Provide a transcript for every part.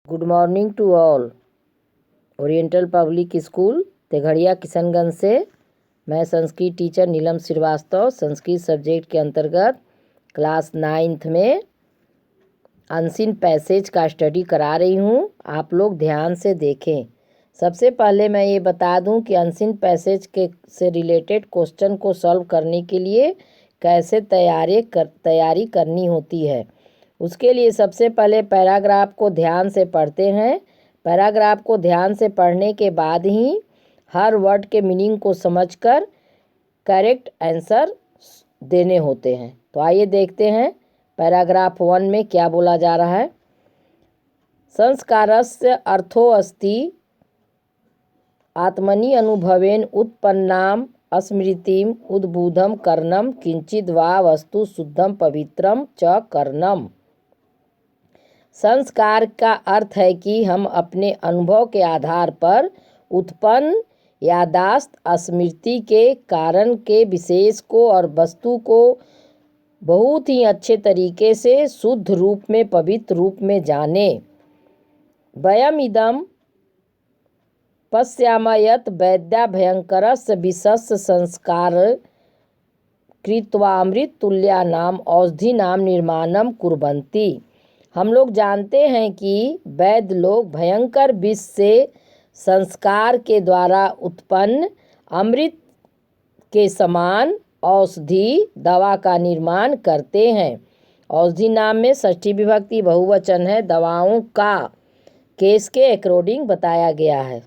Good morning to all. Oriental public school तेघड़िया किशनगंज से मैं संस्कृत टीचर नीलम श्रीवास्तव संस्कृत सब्जेक्ट के अंतर्गत क्लास 9th में अनसीन पैसेज का स्टडी करा रही हूँ। आप लोग ध्यान से देखें। सबसे पहले मैं ये बता दूं कि अनसीन पैसेज के से रिलेटेड क्वेश्चन को सॉल्व करने के लिए कैसे तैयारी करनी होती है। उसके लिए सबसे पहले पैराग्राफ को ध्यान से पढ़ते हैं। पैराग्राफ को ध्यान से पढ़ने के बाद ही हर वर्ड के मीनिंग को समझकर करेक्ट आंसर देने होते हैं। तो आइए देखते हैं पैराग्राफ 1 में क्या बोला जा रहा है। संस्कारस्य अर्थो अस्ति आत्मनि अनुभवेन उत्पन्नाम स्मृतिम उद्बुद्धम कर्णम किंचिद वा वस्तु शुद्धम पवित्रम च कर्णम। संस्कार का अर्थ है कि हम अपने अनुभव के आधार पर उत्पन्न यादाश्त स्मृति के कारण के विशेष को और वस्तु को बहुत ही अच्छे तरीके से शुद्ध रूप में पवित्र रूप में जाने। वयम इदम पश्याम यत् वैद्याभयंकरस्य विषस्य संस्कार कृत्वामृत तुल्यानाम औषधीनाम निर्माणम कुर्वन्ति। हम लोग जानते हैं कि वैद्य लोग भयंकर विष से संस्कार के द्वारा उत्पन्न अमृत के समान औषधि दवा का निर्माण करते हैं। औषधि नाम में षष्ठी विभक्ति बहुवचन है। दवाओं का केस के अकॉर्डिंग बताया गया है।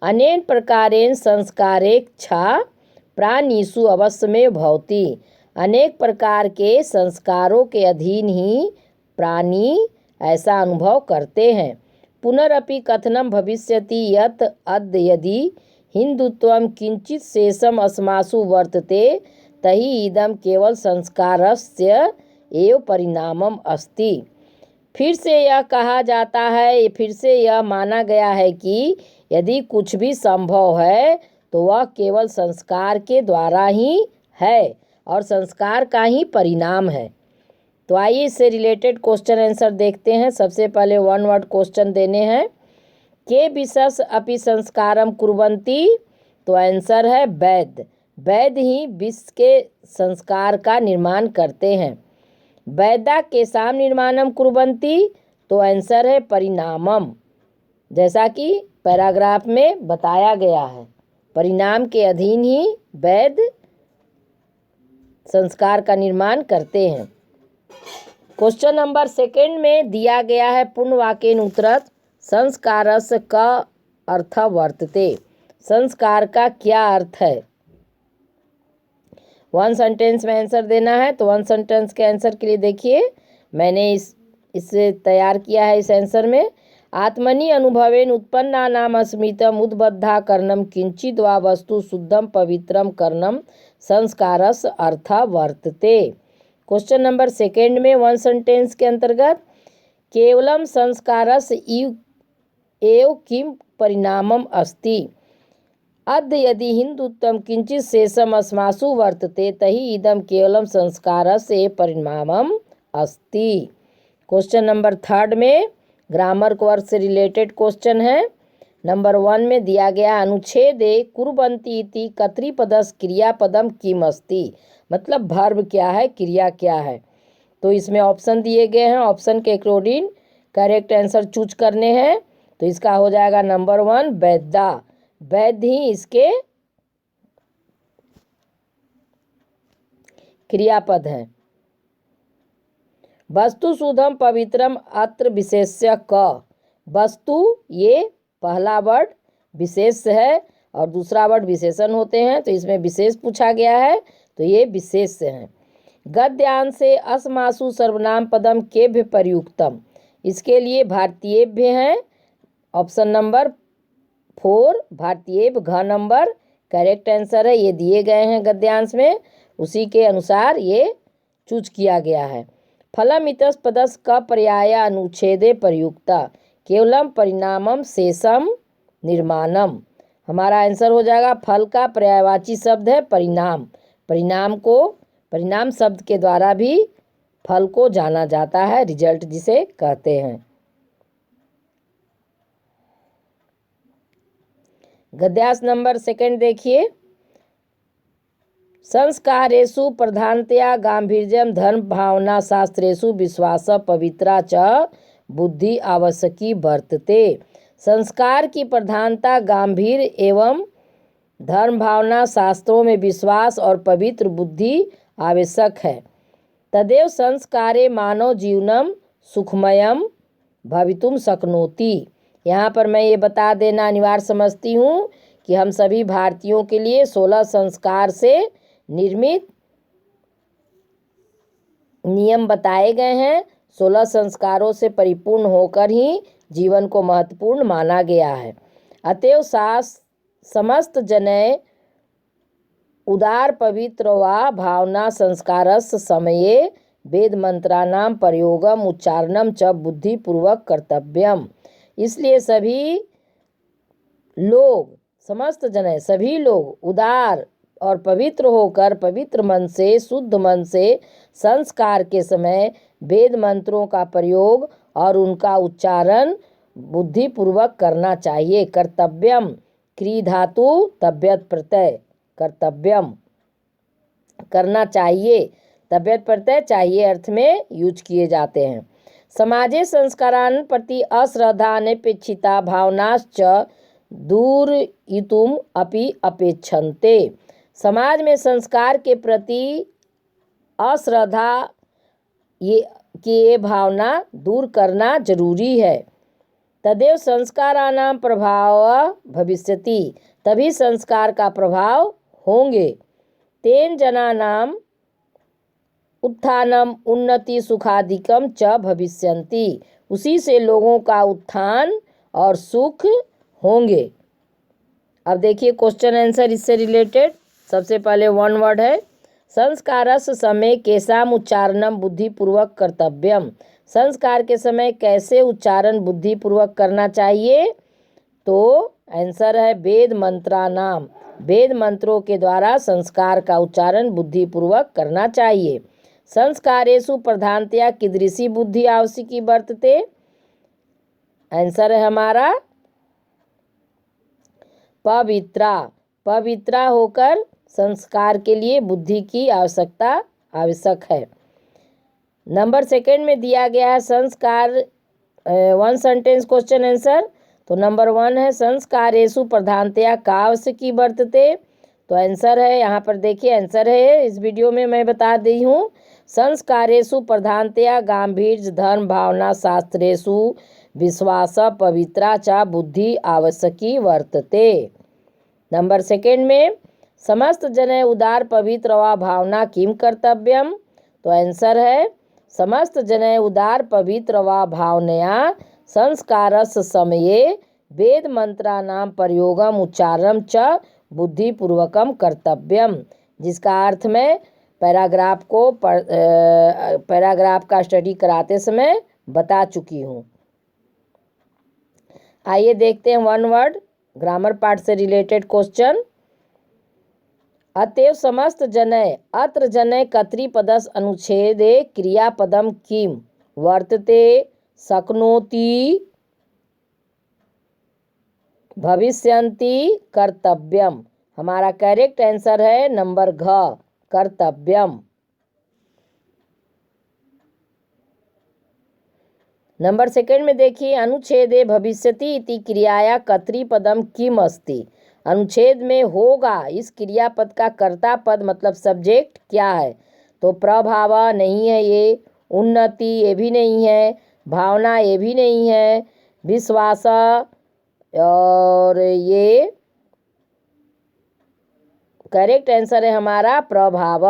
अनेन प्रकारेण संस्कारेच्छा प्राणिषु अवश्यमेव भवति। अनेक प्रकार के संस्कारों के अधीन ही प्राणी ऐसा अनुभव करते हैं। पुनरपि कथनम भविष्यति यत् अद्य यदि हिंदुत्वं किंचित शेषम अस्मासु वर्तते तहि इदम केवल संस्कारस्य एव परिणामम अस्ति। फिर से यह कहा जाता है, फिर से यह माना गया है कि यदि कुछ भी संभव है तो वह केवल संस्कार के द्वारा ही है और संस्कार का ही परिणाम है। तो आइए इससे रिलेटेड क्वेश्चन आंसर देखते हैं। सबसे पहले 1 वर्ड क्वेश्चन देने हैं। के विशेष अपि संस्कारम कुर्वन्ति। तो आंसर है वैद्य। वैद्य ही विश्व के संस्कार का निर्माण करते हैं। वैद्या केषां निर्माणम कुर्वन्ति। तो आंसर है परिणामम, जैसा कि पैराग्राफ में बताया गया है। परिणाम के अधीन ही वैद्य संस्कार का निर्माण करते हैं। क्वेश्चन नंबर 2 में दिया गया है पूर्ण वाक्येन उत्तरत् संस्कारस्य का अर्थ वर्तते। संस्कार का क्या अर्थ है। 1 सेंटेंस में आंसर देना है। तो 1 सेंटेंस के आंसर के लिए देखिए मैंने इससे तैयार किया है। इस आंसर में आत्मनि अनुभवेन उत्पन्नानाम स्मृतम उद्बद्धा कर्णम किंचिद वा वस्तु शुद्धम पवित्रम कर्णम संस्कारस्य अर्थ वर्तते। क्वेश्चन नंबर 2 में 1 सेंटेंस के अंतर्गत केवलम संस्कारस्य एव किम परिणामम अस्ति। अद्य यदि हिंदुत्वं किंचित शेषम अस्मासु वर्तते तहि इदम केवलम संस्कारस्य एव परिणामम अस्ति। क्वेश्चन नंबर 3 में ग्रामर वर्ड से रिलेटेड क्वेश्चन है। नंबर 1 में दिया गया अनुच्छेदे कुर्वन्ति इति कर्तृपदस्य क्रियापदम किम अस्ति। मतलब वर्ब क्या है, क्रिया क्या है। तो इसमें ऑप्शन दिए गए हैं। ऑप्शन के अकॉर्डिंग करेक्ट आंसर चूज करने हैं। तो इसका हो जाएगा नंबर 1 वैद्या। वैद्य ही इसके क्रियापद है। वस्तु शुद्धम पवित्रम अत्र विशेष्य क। वस्तु ये पहला वर्ड विशेष है और दूसरा वर्ड विशेषण होते हैं। तो इसमें विशेष पूछा गया है तो ये विशेष हैं। गद्यांश से अस्मासु सर्वनाम पदम केभ्य प्रयुक्तम। इसके लिए भारतीयेभ्य हैं। ऑप्शन नंबर 4 भारतीयेभ्य घ नंबर करेक्ट आंसर है। ये दिए गए हैं गद्यांश में, उसी के अनुसार ये चूज किया गया है। फलम इतस पदस का पर्याय अनुच्छेदे प्रयुक्ता केवलम परिणामम शेषम निर्माणम। हमारा आंसर हो जाएगा फल का पर्यायवाची शब्द है परिणाम। परिणाम शब्द के द्वारा भी फल को जाना जाता है, रिजल्ट जिसे कहते हैं। गद्यांश नंबर 2 देखिए। संस्कारेषु प्रधानतया गांभीर्यं धर्म भावना शास्त्रेषु विश्वास पवित्रा च बुद्धि आवश्यकी वर्तते। संस्कार की प्रधानता गांभीर्य एवं धर्म भावना शास्त्रों में विश्वास और पवित्र बुद्धि आवश्यक है। तदेव संस्कारे मानव जीवनम सुखमयम भवितुम शक्नोति। यहाँ पर मैं ये बता देना अनिवार्य समझती हूँ कि हम सभी भारतीयों के लिए 16 संस्कार से निर्मित नियम बताए गए हैं। 16 संस्कारों से परिपूर्ण होकर ही जीवन को महत्वपूर्ण माना गया है। अतएव समस्त जनै उदार पवित्र वा भावना संस्कारस्य समये वेद मंत्राणां प्रयोगम उच्चारणम च बुद्धिपूर्वक कर्तव्यम। इसलिए सभी लोग, समस्त जने, सभी लोग उदार और पवित्र होकर पवित्र मन से, शुद्ध मन से संस्कार के समय वेद मंत्रों का प्रयोग और उनका उच्चारण बुद्धिपूर्वक करना चाहिए। कर्तव्यम क्री धातु तब्यत प्रत्यय, कर्तव्यम करना चाहिए, तब्यत प्रत्यय चाहिए अर्थ में यूज किए जाते हैं। समाजे संस्कारान् प्रति अश्रद्धा अनपेक्षिता भावनाश्च दूरयितुम् अपि अपेक्षन्ते। समाज में संस्कार के प्रति अश्रद्धा ये भावना दूर करना जरूरी है। तदेव संस्काराणां प्रभाव भविष्यति, तभी संस्कार का प्रभाव होंगे। तेन जनानां उत्थानम उन्नति सुखादिकम च भविष्यन्ति, उसी से लोगों का उत्थान और सुख होंगे। अब देखिए क्वेश्चन आंसर इससे रिलेटेड। सबसे पहले वन वर्ड है संस्कारस्य समय केशाम उच्चारणम बुद्धिपूर्वक कर्तव्यम। संस्कार के समय कैसे उच्चारण बुद्धिपूर्वक करना चाहिए? तो आंसर है वेद मंत्राणाम, वेद मंत्रों के द्वारा संस्कार का उच्चारण बुद्धिपूर्वक करना चाहिए। संस्कारेषु प्रधानतया कीदृशी बुद्धि आवश्यकी वर्तते। आंसर है हमारा पवित्रा, पवित्रा होकर संस्कार के लिए बुद्धि की आवश्यकता आवश्यक है। नंबर 2 में दिया गया है संस्कार, वन सेंटेंस क्वेश्चन आंसर। तो नंबर 1 है संस्कारेषु प्रधानतया का आवश्यकी वर्तते। तो आंसर है, यहाँ पर देखिए आंसर है, इस वीडियो में मैं बता दी हूँ। संस्कारेषु प्रधानतया गांभीर्य धर्म भावना शास्त्रेषु विश्वास पवित्रा च बुद्धि आवश्यकी वर्तते। नंबर 2 में समस्त जनै उदार पवित्र वा भावना किम कर्तव्यम। तो आंसर है समस्त जनै उदार पवित्र वा भावनया संस्कारस्य समये वेद मंत्राणां प्रयोगम उच्चारणम च बुद्धिपूर्वकम कर्तव्यम, जिसका अर्थ मैं पैराग्राफ का स्टडी कराते समय बता चुकी हूँ। आइए देखते हैं वन वर्ड ग्रामर पार्ट से रिलेटेड क्वेश्चन। अतएव समस्त जनै अत्र जनै कर्तृपदस्य अनुच्छेदे क्रियापदम किम वर्तते शक्नोति भविष्यन्ति कर्तव्यम। हमारा करेक्ट आंसर है नंबर घ, कर्तव्यम। नंबर 2 में देखिए अनुच्छेदे भविष्यति इति क्रियाया कर्तृपदम किम अस्ति। अनुच्छेद में होगा इस क्रियापद का कर्ता पद मतलब सब्जेक्ट क्या है? तो प्रभाव नहीं है, ये उन्नति ये भी नहीं है, भावना ये भी नहीं है, विश्वास और ये करेक्ट आंसर है हमारा प्रभाव।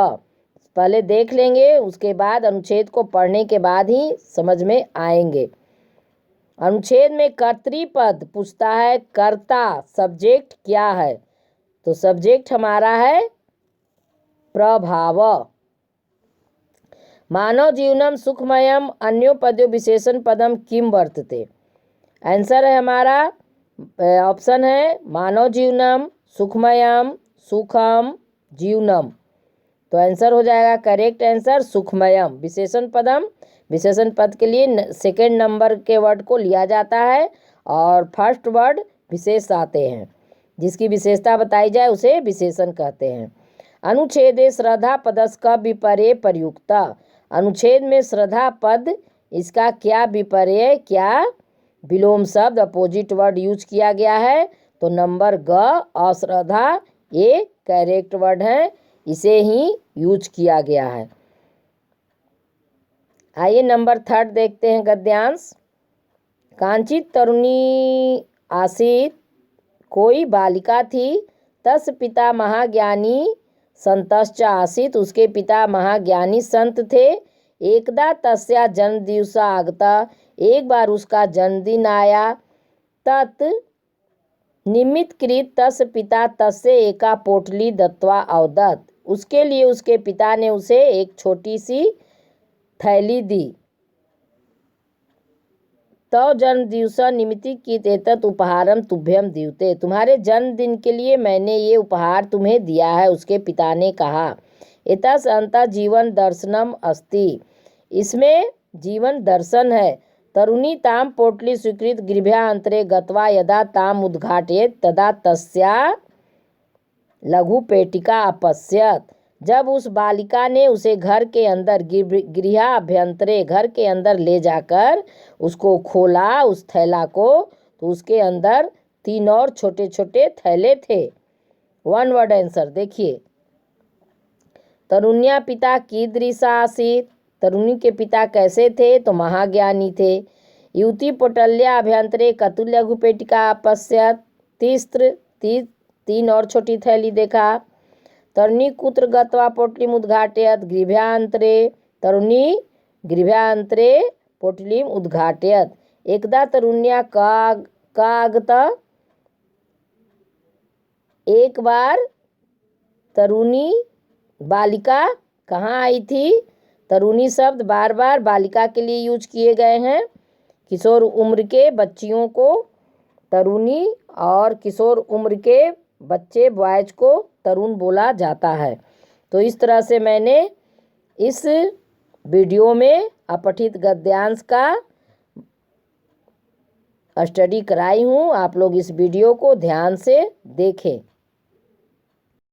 पहले देख लेंगे, उसके बाद अनुच्छेद को पढ़ने के बाद ही समझ में आएंगे। अनुच्छेद में कर्तृपद पूछता है कर्ता सब्जेक्ट क्या है? तो सब्जेक्ट हमारा है प्रभाव। मानव जीवनम सुखमयम अन्योपद्यो विशेषण पदम किम वर्तते। आंसर है हमारा ऑप्शन है मानव जीवनम सुखमयम सुखम जीवनम। तो आंसर हो जाएगा करेक्ट आंसर सुखमयम। विशेषण पदम, विशेषण पद के लिए 2 नंबर के वर्ड को लिया जाता है और फर्स्ट वर्ड विशेष आते हैं। जिसकी विशेषता बताई जाए उसे विशेषण कहते हैं। अनुच्छेदे श्रद्धा पदस्य विपर्य प्रयुक्ता। अनुच्छेद में श्रद्धा पद इसका क्या विपर्य, क्या विलोम शब्द अपोजिट वर्ड यूज किया गया है? तो नंबर ग अश्रद्धा, ये करेक्ट वर्ड है, इसे ही यूज किया गया है। आइए नंबर 3 देखते हैं गद्यांश। कांचित तरुणी आसीत, कोई बालिका थी, तस् पिता महाज्ञानी संतश्च आसीत, उसके पिता महाज्ञानी संत थे। एकदा तस्या जन्मदिवस आगता, एक बार उसका जन्मदिन आया। तत् निमित्तकृत तस् पिता तस्य एका पोटली दत्वा अवदत्, उसके लिए उसके पिता ने उसे एक छोटी सी थैली दी। तो जन्मदिवस निमित्तिकृत एतत् उपहारम तुभ्यम द्यूते, तुम्हारे जन्मदिन के लिए मैंने ये उपहार तुम्हें दिया है, उसके पिता ने कहा। एतस् अंतः जीवन दर्शनम अस्ति, इसमें जीवन दर्शन है। तरुणी ताम पोटली स्वीकृत गृहान्तरे गत्वा यदा ताम उद्घाटयेत् तदा तस्या लघु पेटिका अपश्यत्, जब उस बालिका ने उसे घर के अंदर गृहाभ्यंतरे घर के अंदर ले जाकर उसको खोला उस थैला को, तो उसके अंदर 3 और छोटे छोटे थैले थे। 1 वर्ड आंसर देखिए। तरुण्या पिता कीदृशा आसीत्, तरुणी के पिता कैसे थे? तो महाज्ञानी थे। युवती पोटल्या अभ्यंतरे कतु लघु पेटिका अपश्यत्, 3 और छोटी थैली देखा। तरुणी कुत्र गत्वा पोटलीम उद्घाटयत् गृहान्तरे, तरुणी गृहान्तरे पोटलीम उद्घाटयत्। एकदा तरुण्या कागत, एक बार तरुणी बालिका कहाँ आई थी? तरुणी शब्द बार बार बालिका के लिए यूज किए गए हैं। किशोर उम्र के बच्चियों को तरुणी और किशोर उम्र के बच्चे बॉयज को तरुण बोला जाता है। तो इस तरह से मैंने इस वीडियो में अपठित गद्यांश का स्टडी कराई हूँ। आप लोग इस वीडियो को ध्यान से देखें।